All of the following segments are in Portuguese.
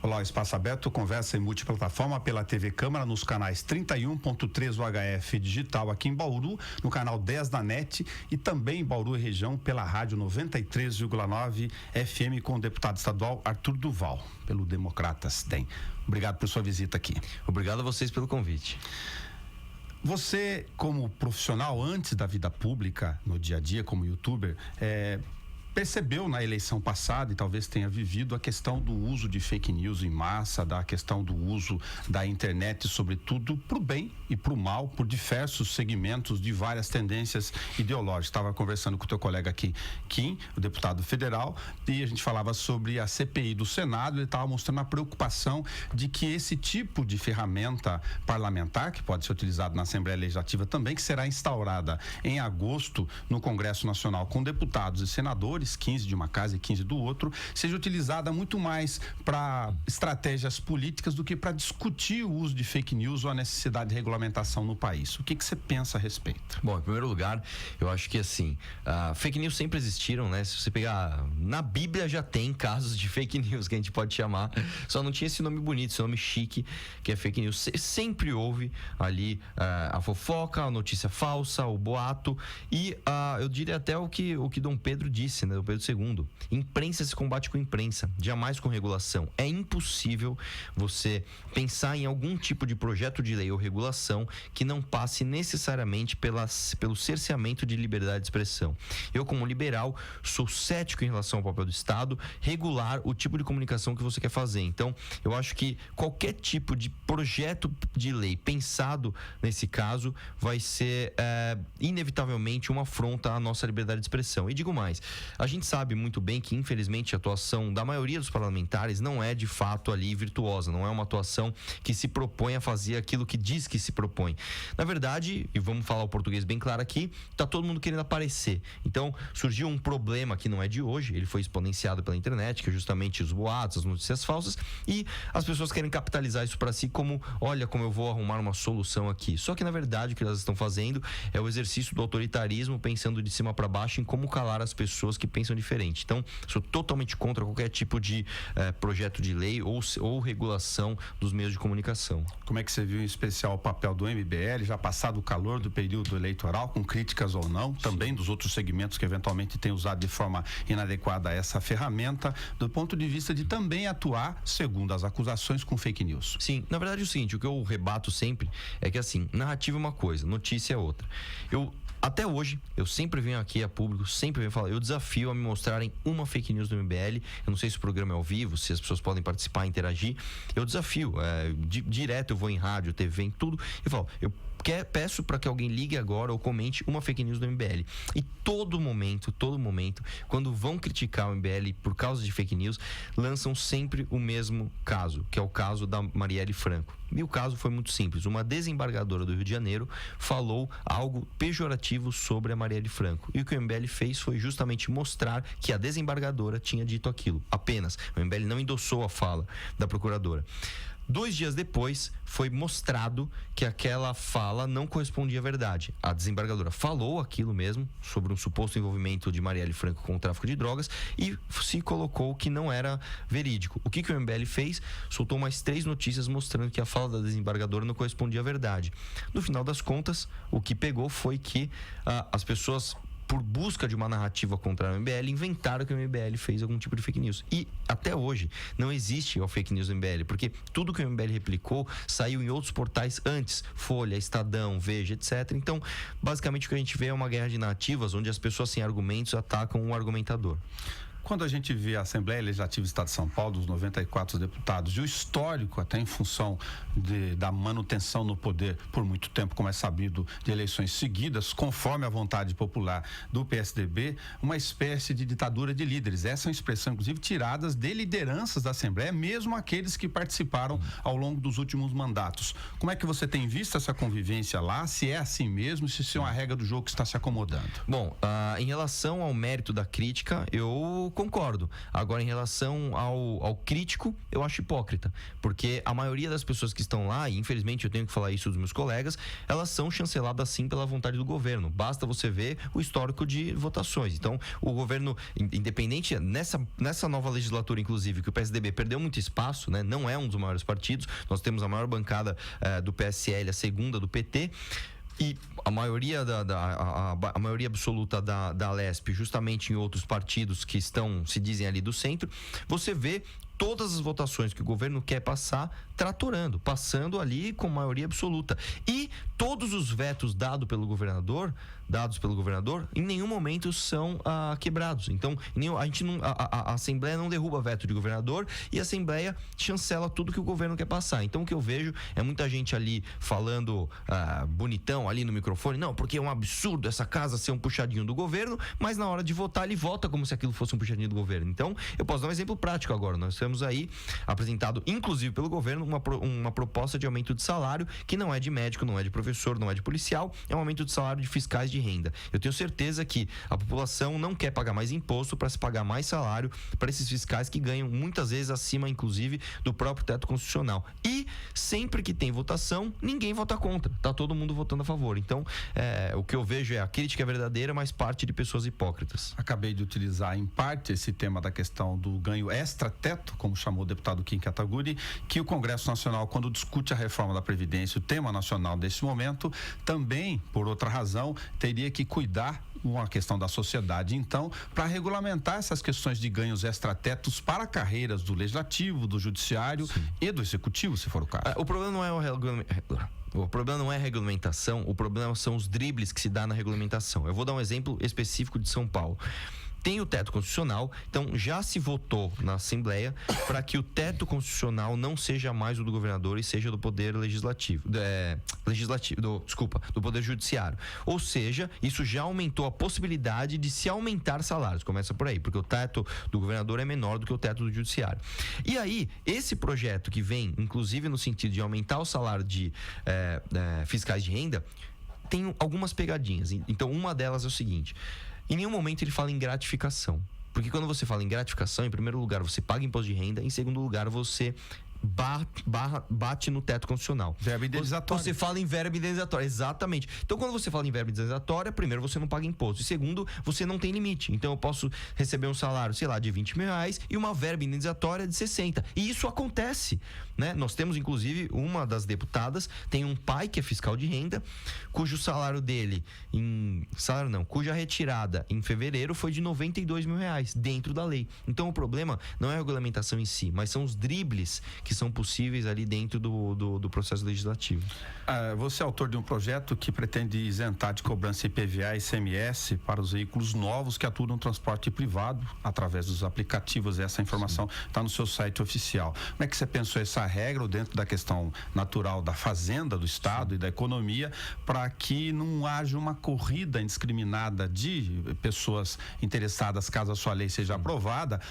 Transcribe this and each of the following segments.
Olá, Espaço Aberto, conversa em multiplataforma pela TV Câmara nos canais 31.3 UHF digital aqui em Bauru, no canal 10 da NET e também em Bauru e região pela rádio 93,9 FM com o deputado estadual Arthur Duval, pelo Democratas DEM. Obrigado por sua visita aqui. Obrigado a vocês pelo convite. Você, como profissional antes da vida pública, no dia a dia, como youtuber, percebeu na eleição passada e talvez tenha vivido a questão do uso de fake news em massa, da questão do uso da internet, sobretudo para o bem e para o mal, por diversos segmentos de várias tendências ideológicas. Estava conversando com o teu colega aqui, Kim, o deputado federal, e a gente falava sobre a CPI do Senado. Ele estava mostrando a preocupação de que esse tipo de ferramenta parlamentar, que pode ser utilizado na Assembleia Legislativa também, que será instaurada em agosto no Congresso Nacional com deputados e senadores, 15 de uma casa e 15 do outro, seja utilizada muito mais para estratégias políticas do que para discutir o uso de fake news ou a necessidade de regulamentação no país. O que você pensa a respeito? Bom, em primeiro lugar, eu acho que assim, fake news sempre existiram, né? Se você pegar, na Bíblia já tem casos de fake news que a gente pode chamar, só não tinha esse nome bonito, esse nome chique, que é fake news. Sempre houve ali a fofoca, a notícia falsa, o boato e eu diria até o que Dom Pedro disse, né? Dom Pedro II, imprensa se combate com imprensa, jamais com regulação. É impossível você pensar em algum tipo de projeto de lei ou regulação que não passe necessariamente pelo cerceamento de liberdade de expressão. Eu, como liberal, sou cético em relação ao papel do Estado regular o tipo de comunicação que você quer fazer. Então, eu acho que qualquer tipo de projeto de lei pensado nesse caso vai ser inevitavelmente uma afronta à nossa liberdade de expressão. E digo mais, a gente sabe muito bem que, infelizmente, a atuação da maioria dos parlamentares não é, de fato, ali virtuosa. Não é uma atuação que se propõe a fazer aquilo que diz que se propõe. Na verdade, e vamos falar o português bem claro aqui, tá todo mundo querendo aparecer. Então, surgiu um problema que não é de hoje, ele foi exponenciado pela internet, que é justamente os boatos, as notícias falsas, e as pessoas querem capitalizar isso para si como, olha como eu vou arrumar uma solução aqui. Só que, na verdade, o que elas estão fazendo é o exercício do autoritarismo, pensando de cima para baixo em como calar as pessoas que pensam diferente. Então, sou totalmente contra qualquer tipo de projeto de lei ou regulação dos meios de comunicação. Como é que você viu em especial o papel do MBL, já passado o calor do período eleitoral, com críticas ou não, também dos outros segmentos que eventualmente têm usado de forma inadequada essa ferramenta, do ponto de vista de também atuar, segundo as acusações, com fake news? Sim, na verdade é o seguinte, o que eu rebato sempre é que assim, narrativa é uma coisa, notícia é outra. Até hoje, eu sempre venho aqui a público, sempre venho falar, eu desafio a me mostrarem uma fake news do MBL. Eu não sei se o programa é ao vivo, se as pessoas podem participar, interagir. Eu desafio, direto eu vou em rádio, TV, em tudo, e falo, peço para que alguém ligue agora ou comente uma fake news do MBL. E todo momento, quando vão criticar o MBL por causa de fake news, lançam sempre o mesmo caso, que é o caso da Marielle Franco. E o caso foi muito simples. Uma desembargadora do Rio de Janeiro falou algo pejorativo sobre a Marielle Franco. E o que o MBL fez foi justamente mostrar que a desembargadora tinha dito aquilo. Apenas. O MBL não endossou a fala da procuradora. 2 dias depois, foi mostrado que aquela fala não correspondia à verdade. A desembargadora falou aquilo mesmo, sobre um suposto envolvimento de Marielle Franco com o tráfico de drogas, e se colocou que não era verídico. O que o MBL fez? Soltou mais 3 notícias mostrando que a fala da desembargadora não correspondia à verdade. No final das contas, o que pegou foi que as pessoas, por busca de uma narrativa contra o MBL, inventaram que o MBL fez algum tipo de fake news. E até hoje não existe o fake news do MBL, porque tudo que o MBL replicou saiu em outros portais antes, Folha, Estadão, Veja, etc. Então, basicamente o que a gente vê é uma guerra de narrativas, onde as pessoas sem argumentos atacam um argumentador. Quando a gente vê a Assembleia Legislativa do Estado de São Paulo, dos 94 deputados, e o histórico, até em função da manutenção no poder por muito tempo, como é sabido, de eleições seguidas, conforme a vontade popular do PSDB, uma espécie de ditadura de líderes. Essa é uma expressão, inclusive, tiradas de lideranças da Assembleia, mesmo aqueles que participaram ao longo dos últimos mandatos. Como é que você tem visto essa convivência lá? Se é assim mesmo, se é uma regra do jogo que está se acomodando? Bom, em relação ao mérito da crítica, eu concordo. Agora, em relação ao crítico, eu acho hipócrita. Porque a maioria das pessoas que estão lá, e infelizmente eu tenho que falar isso dos meus colegas, elas são chanceladas sim pela vontade do governo. Basta você ver o histórico de votações. Então, o governo, independente, nessa nova legislatura, inclusive, que o PSDB perdeu muito espaço, né? Não é um dos maiores partidos. Nós temos a maior bancada do PSL, a segunda do PT. E a maioria a maioria absoluta da Alesp, justamente em outros partidos que se dizem ali do centro, você vê todas as votações que o governo quer passar passando ali com maioria absoluta. E todos os vetos dados pelo governador, em nenhum momento são quebrados. Então, a Assembleia não derruba veto de governador e a Assembleia chancela tudo que o governo quer passar. Então, o que eu vejo é muita gente ali falando bonitão ali no microfone, não, porque é um absurdo essa casa ser um puxadinho do governo, mas na hora de votar ele vota como se aquilo fosse um puxadinho do governo. Então, eu posso dar um exemplo prático agora. Nós temos aí apresentado, inclusive pelo governo, uma proposta de aumento de salário que não é de médico, não é de professor, não é de policial, é um aumento de salário de fiscais de renda. Eu tenho certeza que a população não quer pagar mais imposto para se pagar mais salário para esses fiscais que ganham muitas vezes acima, inclusive, do próprio teto constitucional. E sempre que tem votação, ninguém vota contra. Tá todo mundo votando a favor. Então, o que eu vejo é a crítica é verdadeira, mas parte de pessoas hipócritas. Acabei de utilizar em parte esse tema da questão do ganho extra-teto, como chamou o deputado Kim Kataguiri, que o Congresso Nacional, quando discute a reforma da Previdência, o tema nacional desse momento, também, por outra razão, teria que cuidar uma questão da sociedade, então, para regulamentar essas questões de ganhos extratetos para carreiras do Legislativo, do Judiciário Sim. e do Executivo, se for o caso. O problema não é o problema não é a regulamentação, o problema são os dribles que se dá na regulamentação. Eu vou dar um exemplo específico de São Paulo. Tem o teto constitucional, então já se votou na Assembleia para que o teto constitucional não seja mais o do governador e seja do Poder Legislativo, do Poder Judiciário. Ou seja, isso já aumentou a possibilidade de se aumentar salários. Começa por aí, porque o teto do governador é menor do que o teto do Judiciário. E aí, esse projeto que vem, inclusive no sentido de aumentar o salário de fiscais de renda, tem algumas pegadinhas. Então, uma delas é o seguinte: em nenhum momento ele fala em gratificação. Porque quando você fala em gratificação, em primeiro lugar, você paga imposto de renda, em segundo lugar, você bate no teto constitucional. Verba indenizatória. Você fala em verba indenizatória, exatamente. Então, quando você fala em verba indenizatória, primeiro, você não paga imposto. E segundo, você não tem limite. Então, eu posso receber um salário, sei lá, de R$20.000 e uma verba indenizatória de 60. E isso acontece, né? Nós temos, inclusive, uma das deputadas tem um pai que é fiscal de renda, cujo salário dele cuja retirada em fevereiro foi de R$92.000 dentro da lei. Então, o problema não é a regulamentação em si, mas são os dribles que são possíveis ali dentro do processo legislativo. Você é autor de um projeto que pretende isentar de cobrança IPVA e ICMS para os veículos novos que atuam no transporte privado através dos aplicativos. Essa informação está no seu site oficial. Como é que você pensou essa regra ou dentro da questão natural da fazenda, do Estado e da economia, para que não haja uma corrida indiscriminada de pessoas interessadas, caso a sua lei seja aprovada,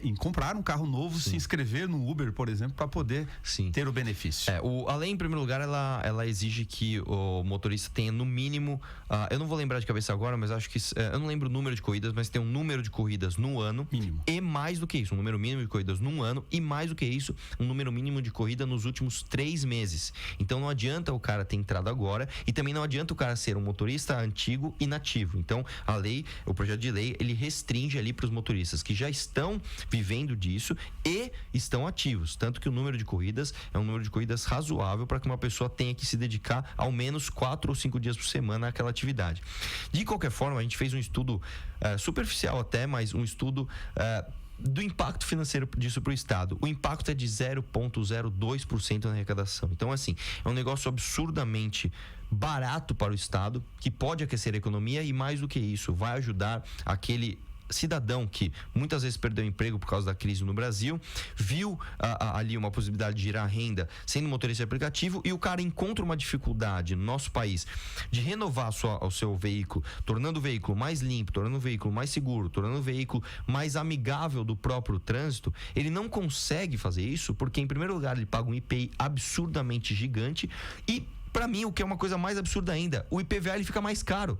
em comprar um carro novo, se inscrever no Uber, por exemplo, para poder ter o benefício? A lei, em primeiro lugar, ela exige que o motorista tenha no mínimo, eu não vou lembrar de cabeça agora, mas acho que eu não lembro o número de corridas, mas tem um número de corridas no ano mínimo. E mais do que isso, um número mínimo de corridas num ano, e mais do que isso, um número mínimo de corrida nos últimos 3 meses. Então não adianta o cara ter entrado agora, e também não adianta o cara ser um motorista antigo e inativo. Então o projeto de lei, ele restringe ali para os motoristas que já estão vivendo disso e estão ativos, tanto que o número de corridas é um número de corridas razoável para que uma pessoa tenha que se dedicar ao menos 4 ou 5 dias por semana àquela atividade. De qualquer forma, a gente fez um estudo superficial até, mas um estudo do impacto financeiro disso para o Estado. O impacto é de 0,02% na arrecadação. Então, assim, é um negócio absurdamente barato para o Estado, que pode aquecer a economia e, mais do que isso, vai ajudar aquele cidadão que muitas vezes perdeu o emprego por causa da crise no Brasil, viu ali uma possibilidade de girar renda sendo motorista de aplicativo, e o cara encontra uma dificuldade no nosso país de renovar o seu veículo, tornando o veículo mais limpo, tornando o veículo mais seguro, tornando o veículo mais amigável do próprio trânsito. Ele não consegue fazer isso porque, em primeiro lugar, ele paga um IPI absurdamente gigante, e, para mim, o que é uma coisa mais absurda ainda, o IPVA ele fica mais caro.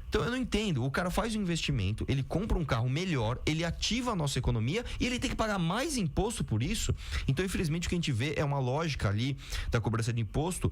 Então eu não entendo. O cara faz um investimento, ele compra um carro melhor, ele ativa a nossa economia e ele tem que pagar mais imposto por isso. Então, infelizmente, o que a gente vê é uma lógica ali da cobrança de imposto,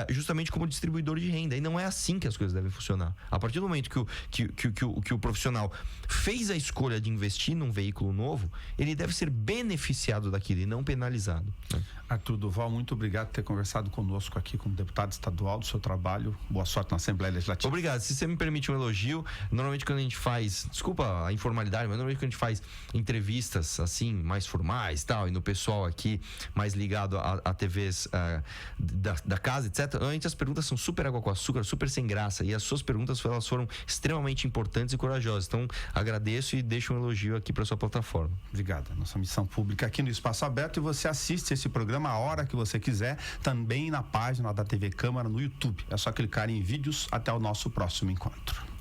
justamente como distribuidor de renda. E não é assim que as coisas devem funcionar. A partir do momento que o profissional fez a escolha de investir num veículo novo, ele deve ser beneficiado daquilo e não penalizado, né? Arthur Duval, muito obrigado por ter conversado conosco aqui como deputado estadual do seu trabalho. Boa sorte na Assembleia Legislativa. Obrigado. Se você me permite um elogio, normalmente quando a gente faz, desculpa a informalidade, mas normalmente quando a gente faz entrevistas assim, mais formais, tal, e no pessoal aqui mais ligado a TVs da casa, etc., normalmente as perguntas são super água com açúcar, super sem graça, e as suas perguntas, elas foram extremamente importantes e corajosas. Então, agradeço e deixo um elogio aqui para sua plataforma. Obrigado. Nossa missão pública aqui no Espaço Aberto, e você assiste esse programa a hora que você quiser, também na página da TV Câmara no YouTube. É só clicar em vídeos. Até o nosso próximo encontro.